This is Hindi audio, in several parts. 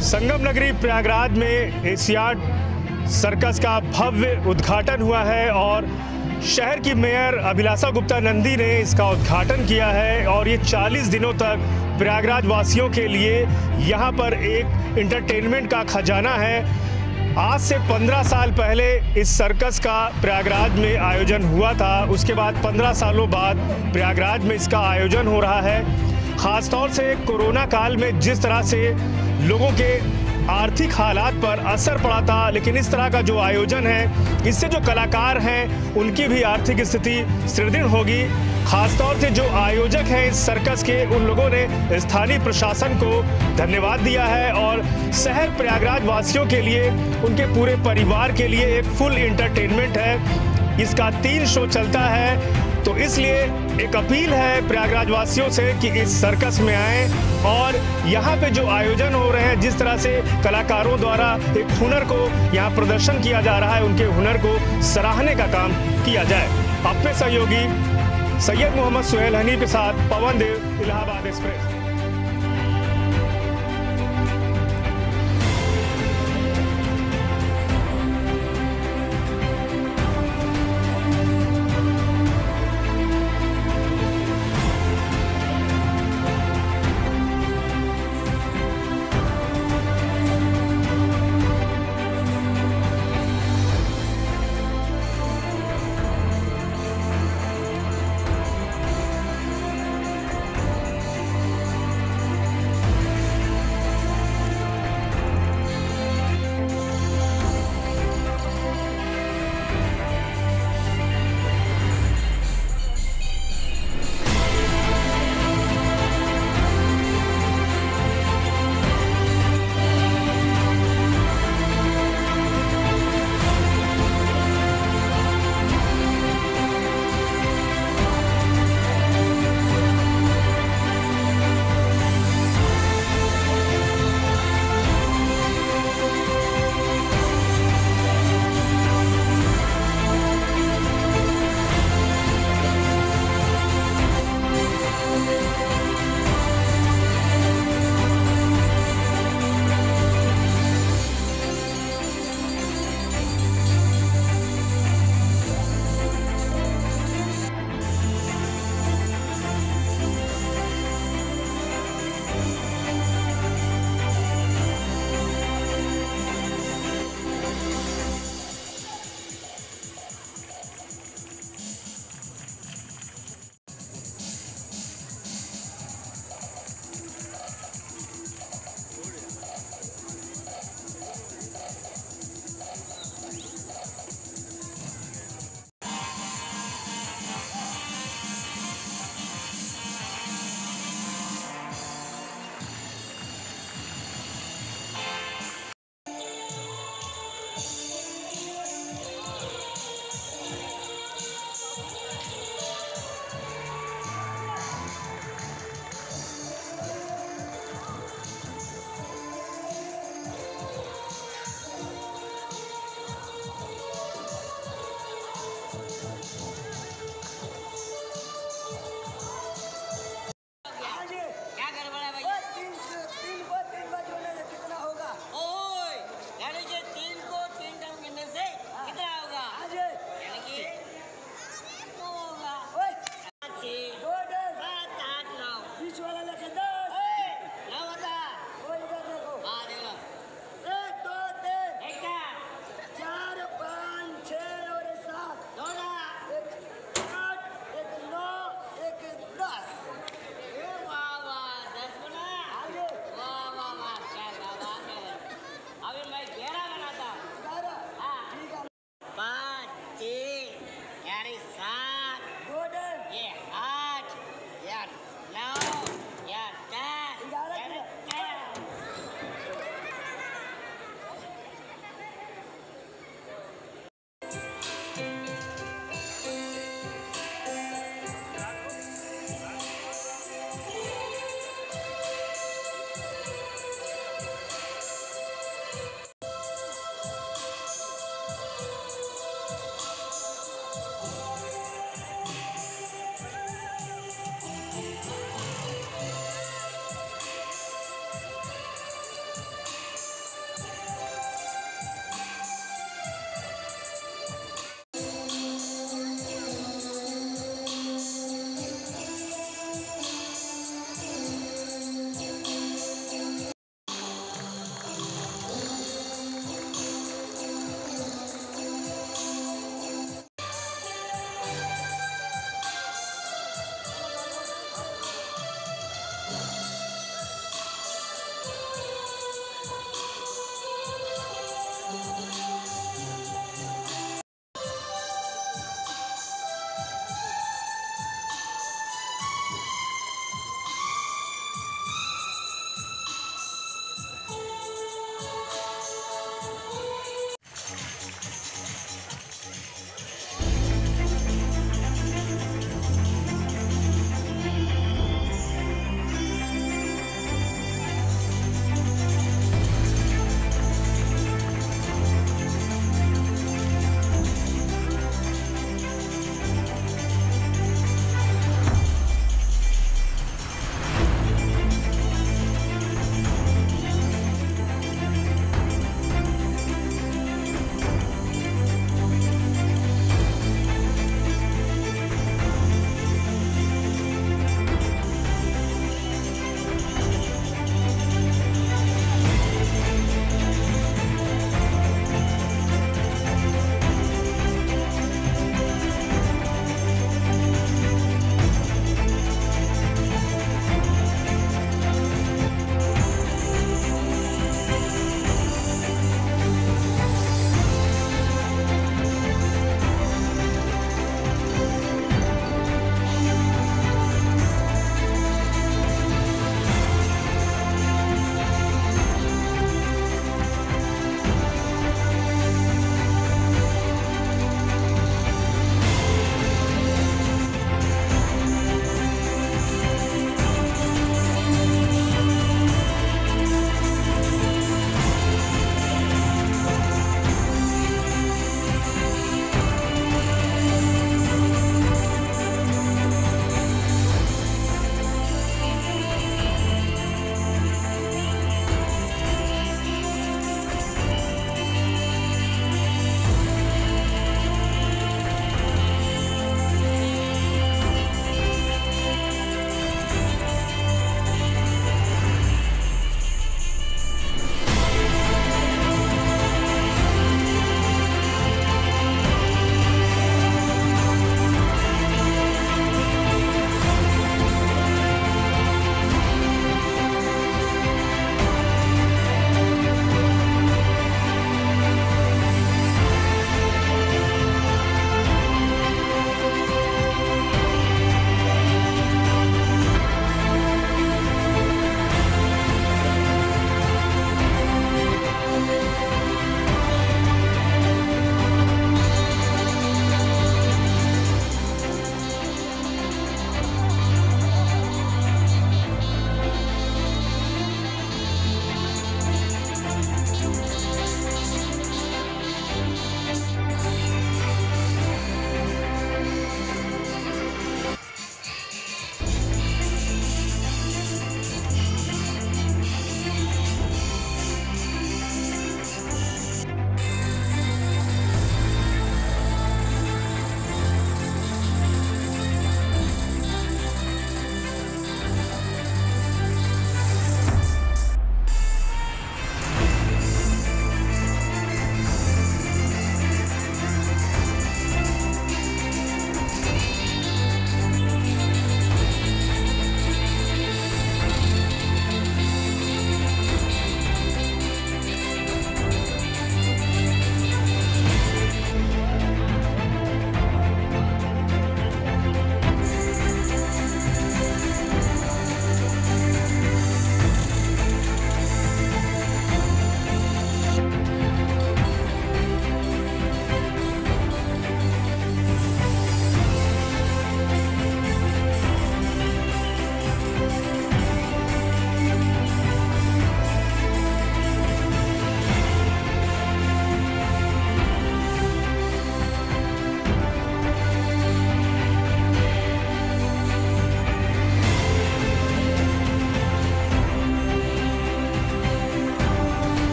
संगम नगरी प्रयागराज में एशियाड सर्कस का भव्य उद्घाटन हुआ है और शहर की मेयर अभिलाषा गुप्ता नंदी ने इसका उद्घाटन किया है। और ये 40 दिनों तक प्रयागराज वासियों के लिए यहाँ पर एक इंटरटेनमेंट का खजाना है। आज से 15 साल पहले इस सर्कस का प्रयागराज में आयोजन हुआ था। उसके बाद 15 सालों बाद प्रयागराज में इसका आयोजन हो रहा है। ख़ासतौर से कोरोना काल में जिस तरह से लोगों के आर्थिक हालात पर असर पड़ा था, लेकिन इस तरह का जो आयोजन है इससे जो कलाकार हैं उनकी भी आर्थिक स्थिति सुदृढ़ होगी। खासतौर से जो आयोजक हैं इस सर्कस के, उन लोगों ने स्थानीय प्रशासन को धन्यवाद दिया है और शहर प्रयागराज वासियों के लिए, उनके पूरे परिवार के लिए एक फुल इंटरटेनमेंट है। इसका 3 शो चलता है, तो इसलिए एक अपील है प्रयागराज वासियों से कि इस सर्कस में आएँ और यहाँ पे जो आयोजन हो रहे हैं, जिस तरह से कलाकारों द्वारा एक हुनर को यहाँ प्रदर्शन किया जा रहा है, उनके हुनर को सराहने का काम किया जाए। अपने सहयोगी सैयद मोहम्मद सुहेल हनी के साथ पवन देव, इलाहाबाद एक्सप्रेस।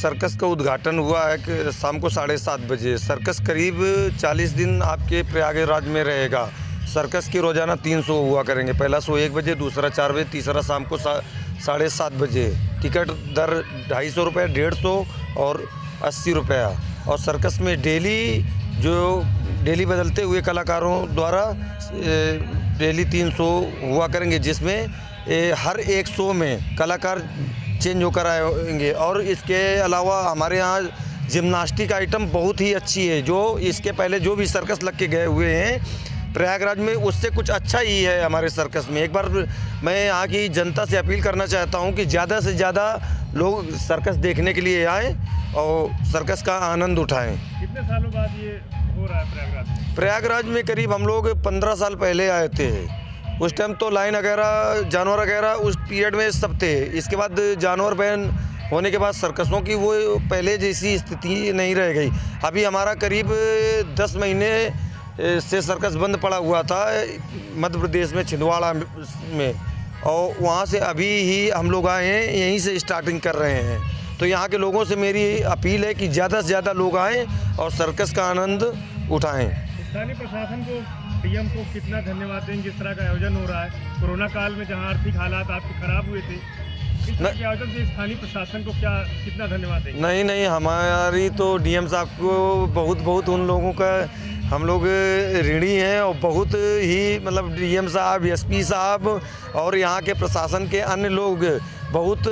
सर्कस का उद्घाटन हुआ है कि शाम को 7:30 बजे। सर्कस करीब 40 दिन आपके प्रयागराज में रहेगा। सर्कस की रोज़ाना 3 शो हुआ करेंगे। पहला शो 1 बजे, दूसरा 4 बजे, तीसरा शाम को 7:30 बजे। टिकट दर 250 रुपये, 150 और 80 रुपया। और सर्कस में डेली बदलते हुए कलाकारों द्वारा डेली 3 शो हुआ करेंगे, जिसमें हर एक शो में कलाकार चेंज होकर आएंगे। और इसके अलावा हमारे यहाँ जिम्नास्टिक आइटम बहुत ही अच्छी है, जो इसके पहले जो भी सर्कस लग के गए हुए हैं प्रयागराज में, उससे कुछ अच्छा ही है हमारे सर्कस में। एक बार मैं यहाँ की जनता से अपील करना चाहता हूँ कि ज़्यादा से ज़्यादा लोग सर्कस देखने के लिए आएँ और सर्कस का आनंद उठाएं। कितने सालों बाद ये हो रहा है प्रयागराज में? प्रयागराज में करीब हम लोग 15 साल पहले आए थे। उस टाइम तो लाइन वगैरह, जानवर वगैरह उस पीरियड में सब थे। इसके बाद जानवर बैन होने के बाद सर्कसों की वो पहले जैसी स्थिति नहीं रह गई। अभी हमारा करीब 10 महीने से सर्कस बंद पड़ा हुआ था मध्य प्रदेश में, छिंदवाड़ा में, और वहाँ से अभी ही हम लोग आए हैं, यहीं से स्टार्टिंग कर रहे हैं। तो यहाँ के लोगों से मेरी अपील है कि ज़्यादा से ज़्यादा लोग आएँ और सर्कस का आनंद उठाएँ। स्थानीय प्रशासन को, डीएम को कितना धन्यवाद देंगे जिस तरह का आयोजन हो रहा है कोरोना काल में, जहाँ आर्थिक हालात आपके खराब हुए थे, इस तरह के आयोजन से स्थानीय प्रशासन को कितना धन्यवाद देंगे? नहीं, हमारी तो डीएम साहब को बहुत उन लोगों का हम लोग ऋणी हैं, और बहुत ही मतलब डीएम साहब, एसपी साहब और यहाँ के प्रशासन के अन्य लोग बहुत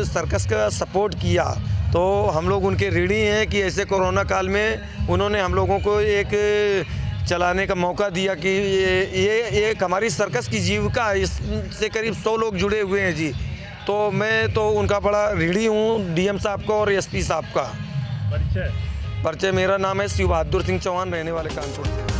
सर्कस का सपोर्ट किया। तो हम लोग उनके ऋणी हैं कि ऐसे कोरोना काल में उन्होंने हम लोगों को एक चलाने का मौका दिया कि ये एक हमारी सर्कस की जीविका है, इससे करीब 100 लोग जुड़े हुए हैं जी। तो मैं तो उनका बड़ा ऋणी हूँ, डीएम साहब का और एसपी साहब का। परिचय? मेरा नाम है शिव बहादुर सिंह चौहान, रहने वाले कानपुर से।